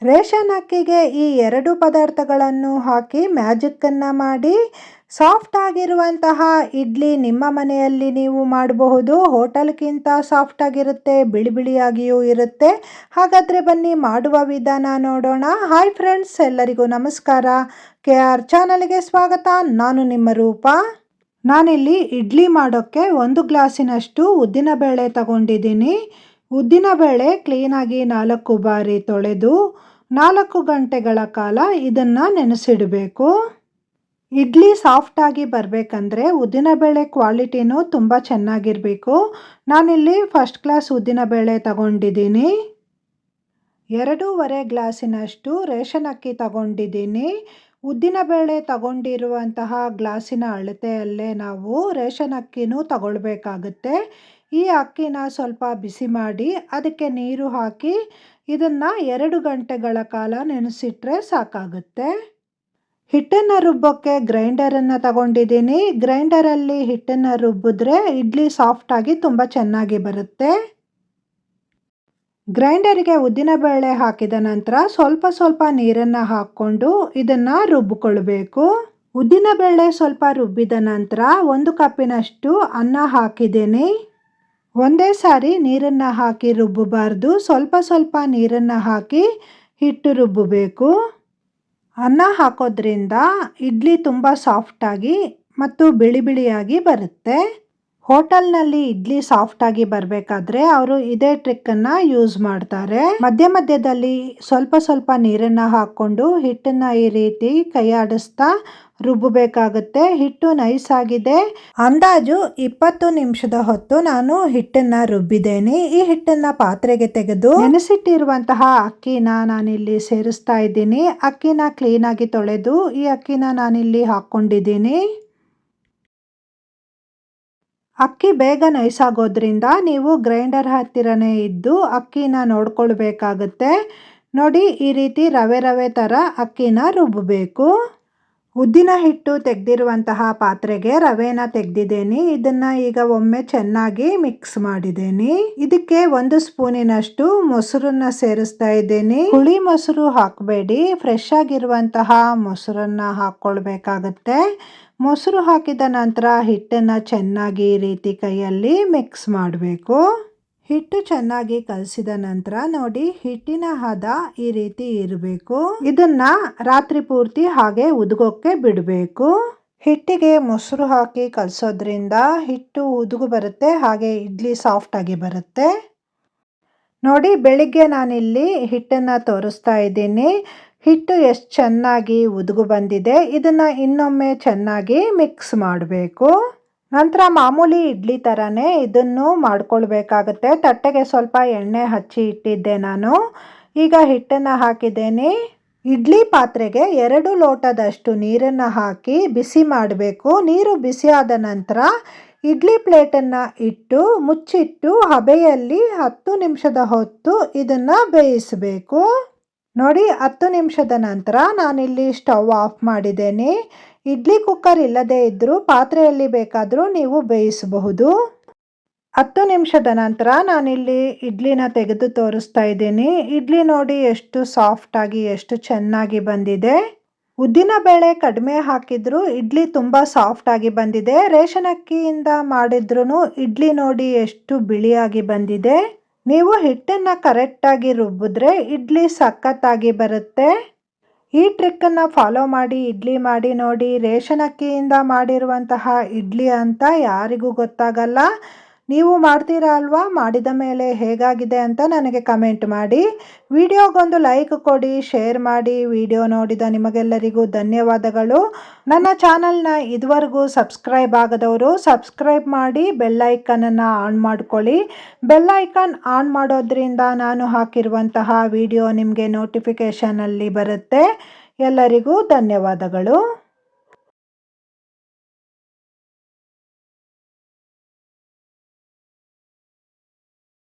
Ration ಅಕ್ಕಿಗೆ ಈ ಎರಡು ಪದಾರ್ಥಗಳನ್ನು ಹಾಕಿ ಮ್ಯಾಜಿಕ್ಕನ್ನು ಮಾಡಿ ಸಾಫ್ಟ್ ಆಗಿರುವಂತಹ ಇಡ್ಲಿ ನಿಮ್ಮ ಮನೆಯಲ್ಲಿ ನೀವು ಮಾಡಬಹುದು. ಹೋಟೆಲ್ಗಿಂತ ಸಾಫ್ಟ್ ಆಗಿರುತ್ತೆ, ಬಿಳಿ ಬಿಳಿಯಾಗಿಯೂ ಇರುತ್ತೆ. ಹಾಗಾದರೆ ಬನ್ನಿ ಮಾಡುವ ವಿಧಾನ ನೋಡೋಣ. ಹಾಯ್ ಫ್ರೆಂಡ್ಸ್, ಎಲ್ಲರಿಗೂ ನಮಸ್ಕಾರ. KR ಚಾನಲ್ಗೆ ಸ್ವಾಗತ. ನಾನು ನಿಮ್ಮ ರೂಪ. ನಾನಿಲ್ಲಿ ಇಡ್ಲಿ ಮಾಡೋಕ್ಕೆ 1 ಗ್ಲಾಸಿನಷ್ಟು ಉದ್ದಿನಬೇಳೆ ತಗೊಂಡಿದ್ದೀನಿ. ಉದ್ದಿನಬೇಳೆ ಕ್ಲೀನಾಗಿ 4 ಬಾರಿ ತೊಳೆದು 4 ಗಂಟೆಗಳ ಕಾಲ ಇದನ್ನು ನೆನೆಸಿಡಬೇಕು. ಇಡ್ಲಿ ಸಾಫ್ಟಾಗಿ ಬರಬೇಕಂದ್ರೆ ಉದ್ದಿನಬೇಳೆ ಕ್ವಾಲಿಟಿನೂ ತುಂಬ ಚೆನ್ನಾಗಿರಬೇಕು. ನಾನಿಲ್ಲಿ ಫಸ್ಟ್ ಕ್ಲಾಸ್ ಉದ್ದಿನಬೇಳೆ ತಗೊಂಡಿದ್ದೀನಿ. 2.5 ಗ್ಲಾಸಿನಷ್ಟು ರೇಷನ್ ಅಕ್ಕಿ ತಗೊಂಡಿದ್ದೀನಿ. ಉದ್ದಿನಬೇಳೆ ತಗೊಂಡಿರುವಂತಹ ಗ್ಲಾಸಿನ ಅಳತೆಯಲ್ಲೇ ನಾವು ರೇಷನ್ ಅಕ್ಕಿನೂ ತಗೊಳ್ಬೇಕಾಗುತ್ತೆ. ಈ ಅಕ್ಕಿನ ಸ್ವಲ್ಪ ಬಿಸಿ ಮಾಡಿ ಅದಕ್ಕೆ ನೀರು ಹಾಕಿ ಇದನ್ನು 2 ಗಂಟೆಗಳ ಕಾಲ ನೆನೆಸಿಟ್ರೆ ಸಾಕಾಗುತ್ತೆ. ಹಿಟ್ಟನ್ನು ರುಬ್ಬೋಕ್ಕೆ ಗ್ರೈಂಡರನ್ನು ತಗೊಂಡಿದ್ದೀನಿ. ಗ್ರೈಂಡರಲ್ಲಿ ಹಿಟ್ಟನ್ನು ರುಬ್ಬಿದ್ರೆ ಇಡ್ಲಿ ಸಾಫ್ಟಾಗಿ ತುಂಬ ಚೆನ್ನಾಗಿ ಬರುತ್ತೆ. ಗ್ರೈಂಡರಿಗೆ ಉದ್ದಿನಬೇಳೆ ಹಾಕಿದ ನಂತರ ಸ್ವಲ್ಪ ನೀರನ್ನು ಹಾಕ್ಕೊಂಡು ಇದನ್ನು ರುಬ್ಬಿಕೊಳ್ಬೇಕು. ಉದ್ದಿನಬೇಳೆ ಸ್ವಲ್ಪ ರುಬ್ಬಿದ ನಂತರ 1 ಕಪ್ಪಿನಷ್ಟು ಅನ್ನ ಹಾಕಿದ್ದೀನಿ. ಒಂದೇ ಸಾರಿ ನೀರನ್ನು ಹಾಕಿ ರುಬ್ಬಬಾರ್ದು, ಸ್ವಲ್ಪ ನೀರನ್ನು ಹಾಕಿ ಹಿಟ್ಟು ರುಬ್ಬಬೇಕು. ಅನ್ನ ಹಾಕೋದ್ರಿಂದ ಇಡ್ಲಿ ತುಂಬ ಸಾಫ್ಟಾಗಿ ಮತ್ತು ಬಿಳಿ ಬಿಳಿಯಾಗಿ ಬರುತ್ತೆ. ಹೋಟೆಲ್ನಲ್ಲಿ ಇಡ್ಲಿ ಸಾಫ್ಟಾಗಿ ಬರಬೇಕಾದ್ರೆ ಅವರು ಇದೇ ಟ್ರಿಕ್ಕನ್ನು ಯೂಸ್ ಮಾಡ್ತಾರೆ. ಮಧ್ಯದಲ್ಲಿ ಸ್ವಲ್ಪ ನೀರನ್ನು ಹಾಕ್ಕೊಂಡು ಹಿಟ್ಟನ್ನು ಈ ರೀತಿ ಕೈ ಆಡಿಸ್ತಾ ರುಬ್ಬಬೇಕಾಗುತ್ತೆ. ಹಿಟ್ಟು ನೈಸ್ ಆಗಿದೆ. ಅಂದಾಜು 20 ನಿಮಿಷದ ಹೊತ್ತು ನಾನು ಹಿಟ್ಟನ್ನು ರುಬ್ಬಿದ್ದೇನೆ. ಈ ಹಿಟ್ಟನ್ನು ಪಾತ್ರೆಗೆ ತೆಗೆದು ನೆನೆಸಿಟ್ಟಿರುವಂತಹ ಅಕ್ಕಿನ ನಾನಿಲ್ಲಿ ಸೇರಿಸ್ತಾ ಇದ್ದೀನಿ. ಅಕ್ಕಿನ ಕ್ಲೀನಾಗಿ ತೊಳೆದು ಈ ಅಕ್ಕಿನ ನಾನಿಲ್ಲಿ ಹಾಕ್ಕೊಂಡಿದ್ದೀನಿ. ಅಕ್ಕಿ ಬೇಗ ನೈಸ್ ಆಗೋದ್ರಿಂದ ನೀವು ಗ್ರೈಂಡರ್ ಹತ್ತಿರನೇ ಇದ್ದು ಅಕ್ಕಿನ ನೋಡ್ಕೊಳ್ಬೇಕಾಗುತ್ತೆ. ನೋಡಿ, ಈ ರೀತಿ ರವೆ ಥರ ಅಕ್ಕಿನ ರುಬ್ಬಬೇಕು. ಉದ್ದಿನ ಹಿಟ್ಟು ತೆಗೆದಿರುವಂತಹ ಪಾತ್ರೆಗೆ ರವೆನ ತೆಗೆದಿದ್ದೀನಿ. ಇದನ್ನು ಈಗ ಒಮ್ಮೆ ಚೆನ್ನಾಗಿ ಮಿಕ್ಸ್ ಮಾಡಿದ್ದೀನಿ. ಇದಕ್ಕೆ 1 ಸ್ಪೂನಿನಷ್ಟು ಮೊಸರನ್ನ ಸೇರಿಸ್ತಾ ಇದ್ದೀನಿ. ಹುಳಿ ಮೊಸರು ಹಾಕಬೇಡಿ, ಫ್ರೆಶ್ ಆಗಿರುವಂತಹ ಮೊಸರನ್ನ ಹಾಕ್ಕೊಳ್ಬೇಕಾಗತ್ತೆ. ಮೊಸರು ಹಾಕಿದ ನಂತರ ಹಿಟ್ಟನ್ನು ಚೆನ್ನಾಗಿ ಈ ರೀತಿ ಕೈಯಲ್ಲಿ ಮಿಕ್ಸ್ ಮಾಡಬೇಕು. ಹಿಟ್ಟು ಚೆನ್ನಾಗಿ ಕಲಸಿದ ನಂತರ ನೋಡಿ, ಹಿಟ್ಟಿನ ಹದ ಈ ರೀತಿ ಇರಬೇಕು. ಇದನ್ನ ರಾತ್ರಿ ಪೂರ್ತಿ ಹಾಗೆ ಉದುಗೋಕ್ಕೆ ಬಿಡಬೇಕು. ಹಿಟ್ಟಿಗೆ ಮೊಸರು ಹಾಕಿ ಕಲಸೋದ್ರಿಂದ ಹಿಟ್ಟು ಉದುಗು ಬರುತ್ತೆ, ಹಾಗೆ ಇಡ್ಲಿ ಸಾಫ್ಟ್ ಆಗಿ ಬರುತ್ತೆ. ನೋಡಿ, ಬೆಳಿಗ್ಗೆ ನಾನಿಲ್ಲಿ ಹಿಟ್ಟನ್ನು ತೋರಿಸ್ತಾ ಇದ್ದೀನಿ. ಹಿಟ್ಟು ಎಷ್ಟು ಚೆನ್ನಾಗಿ ಉದುಗು ಬಂದಿದೆ. ಇದನ್ನು ಇನ್ನೊಮ್ಮೆ ಚೆನ್ನಾಗಿ ಮಿಕ್ಸ್ ಮಾಡಬೇಕು. ನಂತರ ಮಾಮೂಲಿ ಇಡ್ಲಿ ಥರನೇ ಇದನ್ನು ಮಾಡ್ಕೊಳ್ಬೇಕಾಗತ್ತೆ. ತಟ್ಟೆಗೆ ಸ್ವಲ್ಪ ಎಣ್ಣೆ ಹಚ್ಚಿ ಇಟ್ಟಿದ್ದೆ ನಾನು. ಈಗ ಹಿಟ್ಟನ್ನು ಹಾಕಿದ್ದೇನೆ. ಇಡ್ಲಿ ಪಾತ್ರೆಗೆ 2 ಲೋಟದಷ್ಟು ನೀರನ್ನು ಹಾಕಿ ಬಿಸಿ ಮಾಡಬೇಕು. ನೀರು ಬಿಸಿ ಆದ ನಂತರ ಇಡ್ಲಿ ಪ್ಲೇಟನ್ನು ಇಟ್ಟು ಮುಚ್ಚಿಟ್ಟು ಹಬೆಯಲ್ಲಿ 10 ನಿಮಿಷದ ಹೊತ್ತು ಇದನ್ನು ಬೇಯಿಸಬೇಕು. ನೋಡಿ, 10 ನಿಮಿಷದ ನಂತರ ನಾನಿಲ್ಲಿ ಸ್ಟವ್ ಆಫ್ ಮಾಡಿದ್ದೇನೆ. ಇಡ್ಲಿ ಕುಕ್ಕರ್ ಇಲ್ಲದೇ ಇದ್ದರೂ ಪಾತ್ರೆಯಲ್ಲಿ ಬೇಕಾದರೂ ನೀವು ಬೇಯಿಸಬಹುದು. 10 ನಿಮಿಷದ ನಂತರ ನಾನಿಲ್ಲಿ ಇಡ್ಲಿನ ತೆಗೆದು ತೋರಿಸ್ತಾ ಇದ್ದೀನಿ. ಇಡ್ಲಿ ನೋಡಿ ಎಷ್ಟು ಸಾಫ್ಟಾಗಿ ಎಷ್ಟು ಚೆನ್ನಾಗಿ ಬಂದಿದೆ. ಉದ್ದಿನಬೇಳೆ ಕಡಿಮೆ ಹಾಕಿದ್ರು ಇಡ್ಲಿ ತುಂಬ ಸಾಫ್ಟಾಗಿ ಬಂದಿದೆ. ರೇಷನ್ ಅಕ್ಕಿಯಿಂದ ಮಾಡಿದ್ರೂ ಇಡ್ಲಿ ನೋಡಿ ಎಷ್ಟು ಬಿಳಿಯಾಗಿ ಬಂದಿದೆ. ನೀವು ಹಿಟ್ಟನ್ನು ಕರೆಕ್ಟಾಗಿ ರುಬ್ಬಿದ್ರೆ ಇಡ್ಲಿ ಸಖತ್ತಾಗಿ ಬರುತ್ತೆ. ಈ ಟ್ರಿಕ್ಕನ್ನು ಫಾಲೋ ಮಾಡಿ ಇಡ್ಲಿ ಮಾಡಿ ನೋಡಿ. ರೇಷನ್ ಅಕ್ಕಿಯಿಂದ ಮಾಡಿರುವಂತಹ ಇಡ್ಲಿ ಅಂತ ಯಾರಿಗೂ ಗೊತ್ತಾಗಲ್ಲ. ನೀವು ಮಾಡ್ತೀರಾ ಅಲ್ವಾ? ಮಾಡಿದ ಮೇಲೆ ಹೇಗಾಗಿದೆ ಅಂತ ನನಗೆ ಕಮೆಂಟ್ ಮಾಡಿ. ವಿಡಿಯೋಗೊಂದು ಲೈಕ್ ಕೊಡಿ, ಶೇರ್ ಮಾಡಿ. ವಿಡಿಯೋ ನೋಡಿದ ನಿಮಗೆಲ್ಲರಿಗೂ ಧನ್ಯವಾದಗಳು. ನನ್ನ ಚಾನಲ್ನ ಇದುವರೆಗೂ ಸಬ್ಸ್ಕ್ರೈಬ್ ಆಗದವರು ಸಬ್ಸ್ಕ್ರೈಬ್ ಮಾಡಿ, ಬೆಲ್ ಐಕನನ್ನು ಆನ್ ಮಾಡ್ಕೊಳ್ಳಿ. ಬೆಲ್ ಐಕಾನ್ ಆನ್ ಮಾಡೋದ್ರಿಂದ ನಾನು ಹಾಕಿರುವಂತಹ ವಿಡಿಯೋ ನಿಮಗೆ ನೋಟಿಫಿಕೇಷನಲ್ಲಿ ಬರುತ್ತೆ. ಎಲ್ಲರಿಗೂ ಧನ್ಯವಾದಗಳು.